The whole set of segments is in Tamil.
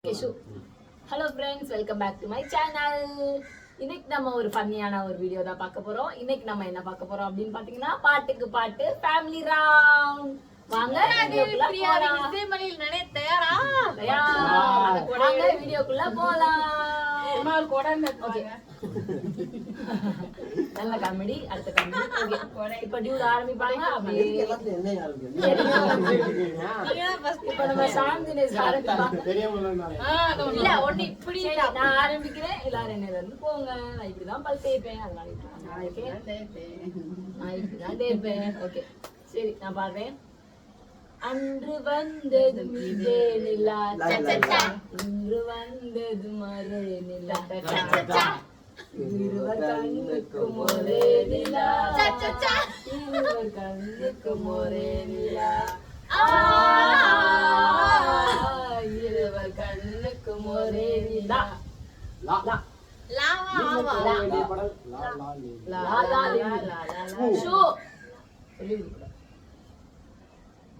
Hello friends, welcome back to my channel. இன்னைக்கு நம்ம ஒரு ஃபன்னியான ஒரு வீடியோ தான் பார்க்க போறோம். இன்னைக்கு நம்ம என்ன பார்க்க போறோம் அப்படின்னு பாத்தீங்கன்னா, பாட்டுக்கு பாட்டு ஃபேமிலி ரவுண்ட். வாங்க வீடியோக்குள்ள போலாம். நல்ல காமெடி, அடுத்த காமெடி. இப்ப டியூட் ஆரம்பிப்பாங்க. இப்ப நம்ம சாந்தினேஸ் ஆரம்பிப்பாங்க. நான் ஆரம்பிக்கிறேன், எல்லாரும் என்ன இருந்து போங்க. நான் இப்படிதான் பல் தேய்ப்பேன், அதனால நான் இப்படிதான் தேய்ப்பேன். ஓகே, சரி, நான் பாடுறேன். அன்று வந்தது இதே நிலா, இன்று வந்தது மறு நிலா, இருவர் கண்ணுக்கும் ஒரே நிலா, இருவர் கண்ணுக்கும் ஒரே நிலா, இருவர் கண்ணுக்கும் ஒரே நிலா.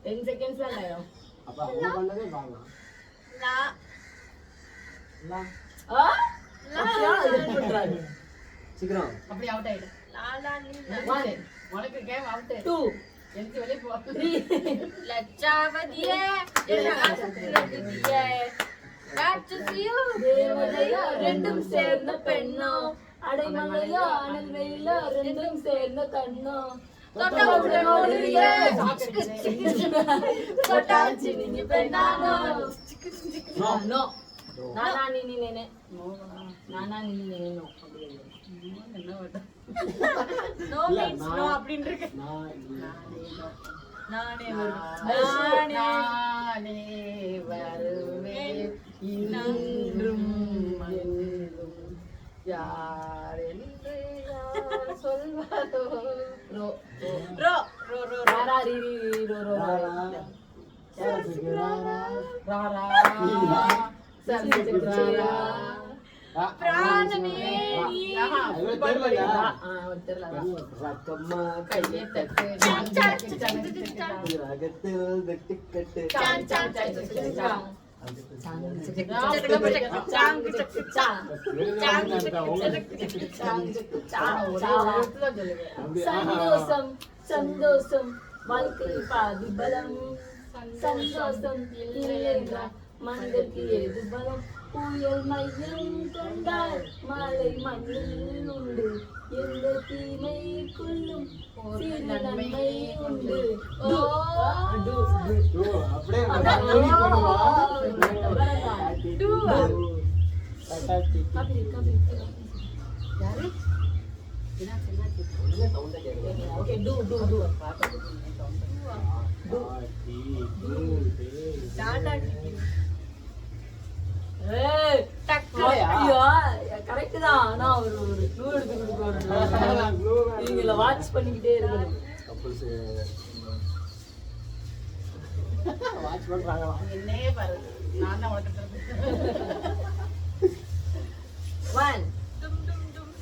Ten seconds lah yo. Apa kamu pandangnya bang? La. Ah? La. Sikram. அப்படி அவுட் ஆயிடு. லாலா நீ. 1. உனக்கு கேம் அவுட். 2. எனக்கு வெளிய போ. 3. லட்சாவதியே. லட்சாவதியே. காட்சியோ தேவதையா ரெண்டும் சேர்ந்த பெண்ணோ, அடைமலையா அனல்வெயில ரெண்டும் சேர்ந்த கண்ணோ, தொட்டவுடன் ஓடுறியே தொட்டாச்சி நீங்க பெண்ணானோ. நோ நானா நீ நேனே நானா நீ நேனோ என்ன வட நோ மீன்ஸ் நோ அப்படினு இருக்கு. நானே வருவேன் இன்றும் மன்றும் யார் என்று சொல்வாரோ. Row row row row Rara ரி ரி ரோ ரோ ராரா சந்திரா பிராணமே ரக்கம்மா கையை தட்டு ராகத்தில் வெட்டிக்கட்டு சந்தோஷம் சந்தோஷம் வாழ்க்கை பாதி பலம், சந்தோஷம் இல்லையா மனிதற்கு ஏது பலம், புயல் மையம் கண்டால் மழை மண்ணில் உண்டு, எந்த தீமை கொள்ளும் நன்மை உண்டு. கரெக்ட் தான், ஆனா ஒரு க்ளூ எடுத்து கொடுக்கணும். நீங்க வாட்ச் பண்ணிக்கிட்டே இருக்கணும். வாட்ச் பண்றாங்களா? என்னே பாரு, நான் தான் வளர்த்துட்டு 1 டும் டும் டும்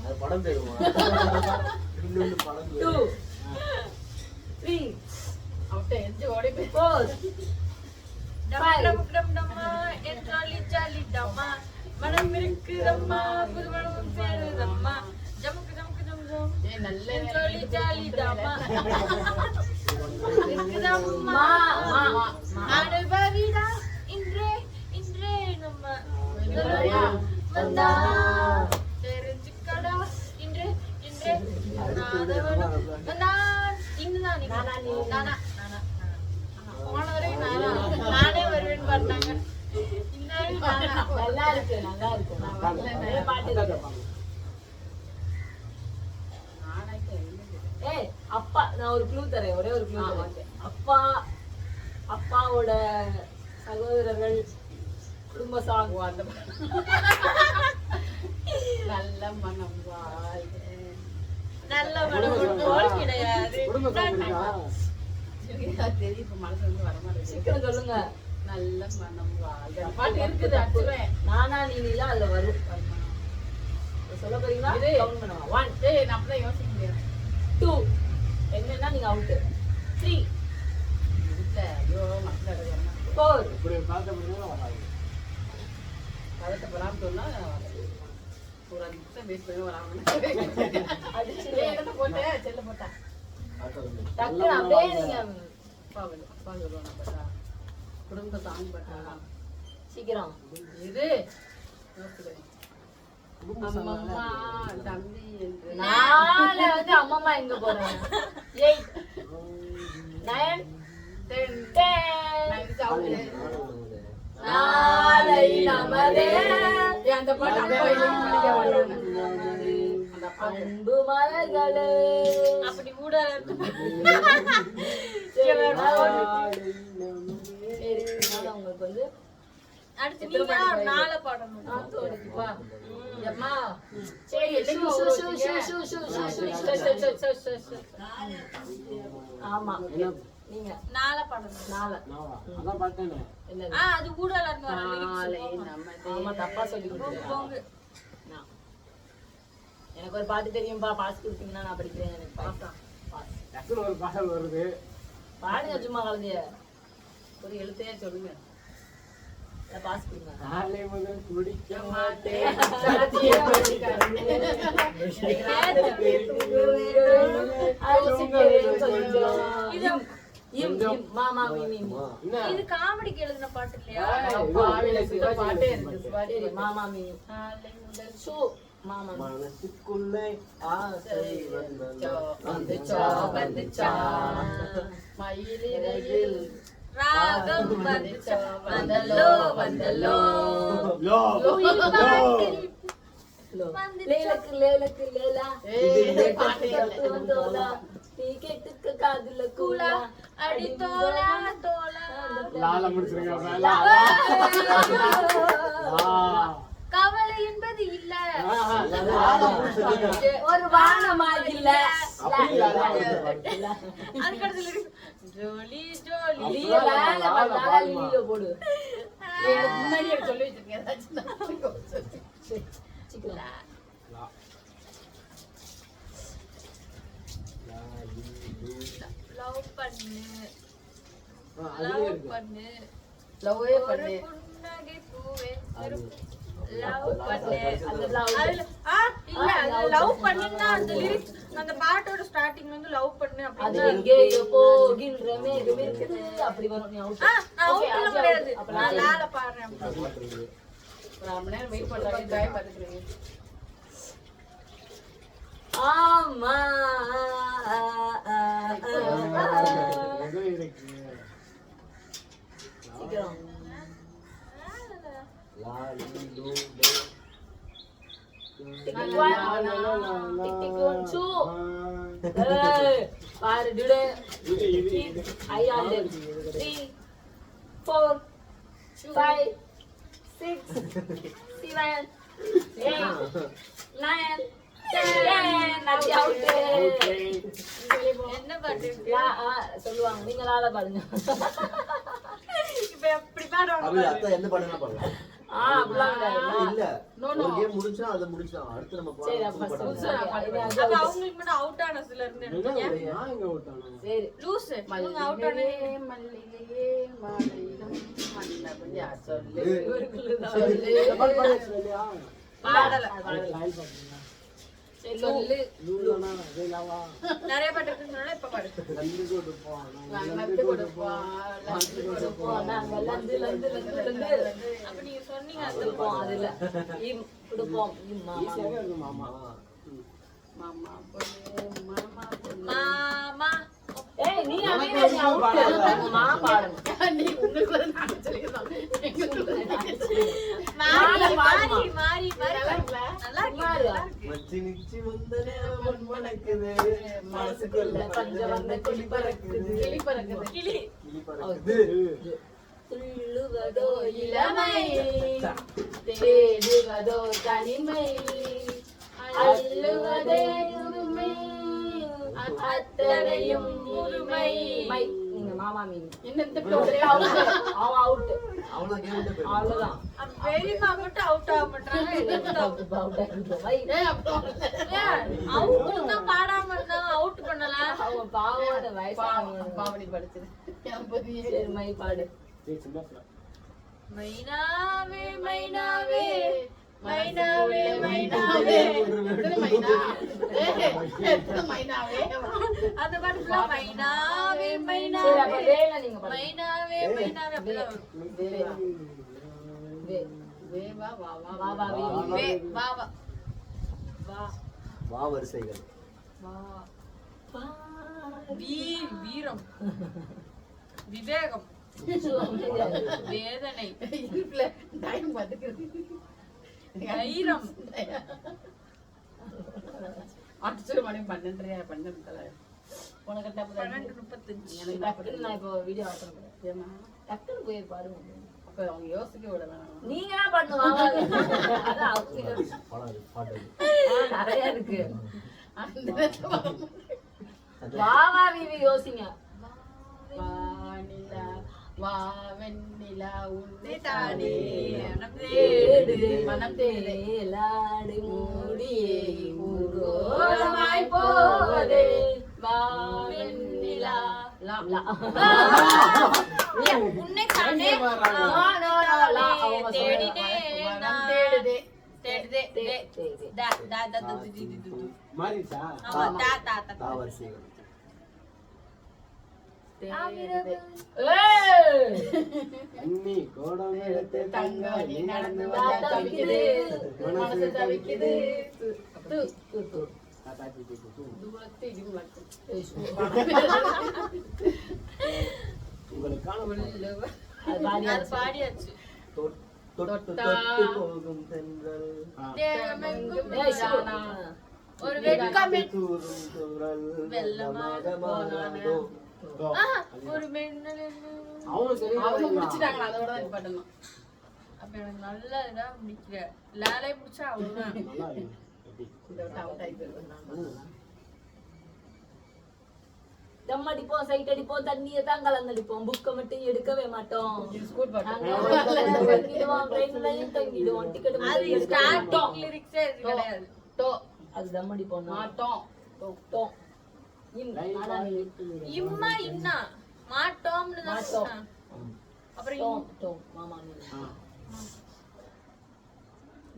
அது படம் பேருமா? இன்னொரு படம் 2 3 அவுட் எஞ்சி ஓடி போய் 4 டம் டம் டம்மா என்ஜாலி ஜாலி டம்மா மனம் இருக்குதம்மா புது மனம் சேருதம்மா ஜம்க்கு ஜம்க்கு ஜம் ஜம் ஏ நல்ல என்ஜாலி ஜாலி டம்மா இருக்குதம்மா ஆடுபவிடா இன்றே இன்றே நம்ம வந்தா தெரிஞ்சுக்கடா இன்றே இன்றே வந்தா இங்கதான் நீ நானா நானே வருவேன் பார்த்தாங்க. நல்லா இருக்கு, நல்லா இருக்கு. ஏய் அப்பா, நான் ஒரு க்ளூ தரேன், ஒரே ஒரு க்ளூ தரேன். அப்பா, அப்பாவோட சகோதரர்கள், குடும்ப சாங். அந்த நல்ல மனம் வாழ்க நல்ல மனம் போல் கிடையாது. தெரியும், இப்ப மனசு வந்து வர மாதிரி சீக்கிரம் சொல்லுங்க. நல்ல மனம் வாழ்க பாட்டு இருக்குது. அச்சுவேன் நானா நீ இல்ல அதுல வரும். சொல்ல போறீங்களா? கவுண்ட் பண்ணுவா. 1 ஏய் நான் அப்படியே யோசிக்க முடியாது. 2 என்னன்னா நீங்க அவுட். 3 இல்ல ஐயோ மக்கள் 4 இப்படி பார்த்த முடியாது. பதட்டப்படாம சொன்னா ஒரு 5 நிமிஷம் வெயிட் பண்ணி வராங்க. இடத்த போட்டேன் செல்ல போட்டா டக்குனு அப்படியே நீங்க அப்பா சொல்லுவாங்க பட்டா குடும்ப சாமி பட்டா சீக்கிரம் இது அம்மம்மா தம்பி என்று நாளை வந்து அம்மம்மா எங்க போறேன் 8 9 10 நாளை நமதே அந்த பாட்டு அப்பா இல்லைன்னு படிக்க மாட்டாங்க. அந்த அப்பா அன்பு மலர்களே அப்படி ஊடால உங்களுக்கு வந்து அடுத்து நீங்க ஒரு நாளை பாடணும். அம்மா சரி shoe shoe shoe shoe shoe shoe shoe ஆமா நீங்க நாளை பாடணும். நாளை அதான் பார்த்தேனே. என்னது அது ஊடால இருந்து வர நாளை lyrics. நமதே. ஆமா தப்பா சொல்லி கொடுத்துட்டேன் போங்க. எனக்கு ஒரு பாட்டு தெரியும்பா பாஸ் கொடுத்தீங்கன்னா நான் படிக்கிறேன் எனக்கு பாஸ் டக்குனு ஒரு பாடல் வருது. பாடுங்க சும்மா கலந்தைய ஒரு எழுத்தையே சொல்லுங்க. பாஸ் கொடுங்க நாளை முதல் குடிக்க மாமா இது காமெடிக்கு எழுதின பாட்டு இல்லையா? பாவில சுத்த பாட்டே இருக்கு. சரி மாமா மீ நாளை முதல் ஷூ மாமா மனசுக்குள்ளே ஆசை வந்துச்சா வந்துச்சா மயிலிறகில் ராகம் வந்துச்சா வந்தல்லோ வந்தல்லோ லேலக்கு லேலக்கு லேலா ஏய் பாட்டே தோலா நீ கேட்டுக்க காதுல கூலா அடி தோலா தோலா லால முடிச்சிருங்க. கவலை என்பது இல்ல. ஒரு வானமாகில்ல அதுக்கடுத்து lyrics. ஜோலி ஜோலி லியோ வேலை பண்ணால லியோ போடு எனக்கு முன்னாடியே சொல்லி வச்சிருக்கேன். ஏதாச்சும் சீக்கிரம் லவ் பண்ணு அதுலயே லவ் இருக்கு. பண்ணு லவ்வே ஒரு பண்ணு. புன்னகை பூவே லவ் பண்ணு அந்த love. அதுல இல்ல அது லவ் பண்ணினா அந்த லிரிக்ஸ் அந்த பாட்டோட ஸ்டார்டிங் வந்து லவ் பண்ணு அது அப்படினா எங்கேயோ போகின்ற மேகம் இருக்குது அப்படி வரும் நீ அவுட் நான் அவுட்ல முடியாது நான் லால பாடுறேன் ஒரு 1 மணி நேரம் வெயிட் பண்றாங்க. டைம் பாத்துக்கிறீங்க. ஆமா எங்க இருக்கு? சீக்கிரம் லாலி லூ டிக் டிக் 1 2 ஏய் பாரு டிடு ஐ ஆல் 3 4 5 6 7 8 9 10 நாட்டி அவுட் என்ன பாட்டு சொல்லுவாங்க நீங்க லால பாடுங்க இப்ப எப்படி பாடுவாங்க அப்படி அத்தை எந்த பாட்டுனா பாடலாம். அப்படிலாம் கிடையாது இல்ல ஒரு கேம் முடிச்சா அதை முடிச்சா அடுத்து நம்ம சரி பாடலாம். அப்ப புது பாடலாம். அது அவங்களுக்கு மட்டும் அவுட் ஆன சில இருந்து எடுத்தீங்க நான் எங்க விட்டானே? சரி லூஸ் இவங்க அவுட் ஆன மல்லிகையே மாலையிலும் மன்னவன் யார் சொல்லு. சரி, இந்த பாட்டு பாடியாச்சு இல்லையா? பாடல லைன் பாடுறீங்களா? சொல்லு. லூலானா அதே லாவா? நிறைய பாட்டு இருக்குன்னு இப்ப பாடு லந்து கொடுப்போம். நான் நட்டு கொடுப்போம். லந்து கொடுப்போம். நாங்க லந்து லந்து லந்து லந்து அப்ப நீங்க சொன்னீங்க அது கொடுப்போம் அதுல இம் கொடுப்போம் இம் மாமா ஈஸியாவே இருக்கு மாமா. மாமா பொண்ணு மாமா பொண்ணு. மாமா ஏய் நீ அமைதியா நீ அவுட் மா பாடுங்க நீ உங்களுக்கு ஒரு நாட்டு சொல்லிடுறோம். மாறி பாடுமா. மாறி மாறி மாறி நல்லா இருக்குல்ல? நல்லா இருக்கு சும்மா இரு. மச்சி நிச்சி வந்த நேரம் மணக்குது. மனசுக்குள்ள பஞ்சம் வந்த கிளி பறக்குது. கிளி பறக்குது. கிளி கிளி பறக்குது. துள்ளுவதோ இளமை தேடுவதோ தனிமை அள்ளுவதே உரிமை அத்தனையும் உரிமை மை இங்க மாமா மீன் என்ன இந்த பிள்ளை ஒரே அவன் அவுட் அவ்வளவு கேம் விட்டு போயிடும். அவ்வளவுதான் அப்ப பெரியம்மா மட்டும் அவுட் ஆக மாட்டாங்க அவுட் தான் பாடாம இருந்தாங்க அவுட் பண்ணலாம் அவங்க பாவோட வயசானவங்க பாவடி படிச்சது. சரி மை பாடு சரி, சின்ன பிள்ளை. மைனாவே மைனாவே மைனாவே மைனாவே எத்தனை மைனா? எத்தனை மைனாவே? அந்த பாட்டு ஃபுல்லா மைனாவே சரி, மைனாவே அப்ப வேலை நீங்க பாருங்க. மைனாவே மைனாவே அப்படிதான் வரும். வே. வேவா வா வா வா, வா, வே, வே, வா வா வா வா வரிசைகள். வா வீரம் விவேகம் வேதனை இருக்குல்ல, டைம் பார்த்துக்கிறது. தைரம் அடிச்சு மணி 12:30 உனக்கு டப்பு 12:35 எனக்கு டக்குன்னு நான் இப்போ வீடியோ ஆஃப் பண்ணேன். டக்குன்னு போய் பாருங்க. அப்ப அவங்க யோசிக்க விட வேணாம். நீங்க தான் பண்ணுவாங்க. அதான் அவங்க. படம் இருக்கு, பாட்டு இருக்கு. நிறைய இருக்கு. அந்த நேரத்துல வர முடியாது. வா வா விவி யோசிங்க. வானிலா வா வெண்ணிலா உன்னை தானே தானே தேடு மனம் தேடு லாடு மூடியே ஊர்கோலமாய் போதே வா வெண்ணிலா லா லா. உன்னை தானே No, no, no, லா. அவங்க தேடினே மனம் தேடுதே தேடுதே தேடு. தா தா தா தா து து து து. மாறிடுச்சா? ஆமா தா தா தா தா வரிசைகள். தேடுதே ஏய்! அண்ணி கோடம் எடுத்து தங்க நீ நடந்து தா வந்தா தவிக்குது. தவிக்குது மனசு தவிக்குது து து, து. தாத்தாச்சி தூக்கு, தூக்கு. தூரத்து இடியும் லட்சம் ஏய், சு. உங்களுக்கான உள்ளவ அது பாதி அது பாடியாச்சு தொட்டு தொட்டு தொட்டா. தொட்டு போகும் தென்றல். தேகமெங்கும் ஏய், சு. நீதானா. ஒரு வெட்கமே தூரும் தூறல் வெள்ளமாக வெள்ளமாக மாறாதோ. ஒரு மின்னல் அவனுக்கு தெரியும். அவங்க முடிச்சிட்டாங்களா அதோட தான் நிப்பாட்டணும். அப்ப எனக்கு நல்லா இதா முடிக்கல லாலே முடிச்சா அவ்வளவுதான் நல்லா இருக்கு. எப்படி? இந்த விட்டு அவுட் ஆகி போயிருக்கோம். தம் அடிப்போம், சைட் அடிப்போம், தண்ணியை தான் கலந்தடிப்போம், புக்கை மட்டும் எடுக்கவே மாட்டோம். ஸ்கூல் நாங்க பாட்டு தங்கிடுவோம், ட்ரெயின்லயும் தங்கிடுவோம், டிக்கெட் அது மட்டும் எடுக்க ஸ்டார்டிங் மாட்டோம். லிரிக்ஸே இது கிடையாது டோ அது தம் அடிப்போம் மாட்டோம் மாட்டோம். ஆனா நீ இம்மா இன்னா மாட்டோம்னு தான் மாட்டோம். சொன்னா. அப்புறம் டோம், டோம், மாமா நீ.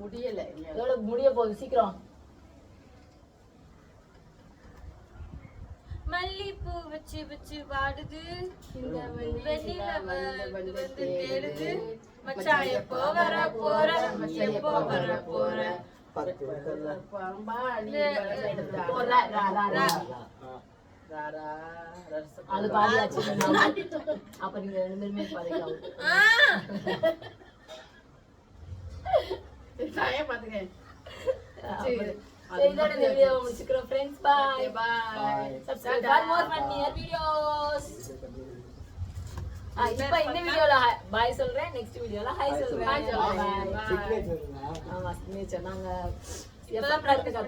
முடியல எவ்வளவு முடிய போகுது சீக்கிரம். மல்லிப்பூ வச்சு வச்சு வாடுது இந்த வெண்ணில வந்து வந்து தேடுது மச்சான் எப்போ வர போற எப்போ வர போற பத்து வரல. பாம்பாடி ஒரு ரா, ரா, ரா, ரா. அது பாதியாச்சு. அப்ப நீங்க ரெண்டு பேருமே பாதிக்கலாம். பாத்துக்கேன் சரி, இதோட இந்த வீடியோவை முடிச்சுக்கிறோம் friends. Bye. Bye Subscribe for more funnier videos. இப்ப இந்த வீடியோல பாய் சொல்றேன், நெக்ஸ்ட் வீடியோல ஹாய் சொல்றேன். Bye சொல்றேன். Bye. Bye. Signature இல்ல? ஆமா, signature. நாங்க எப்ப பிராக்டிஸ்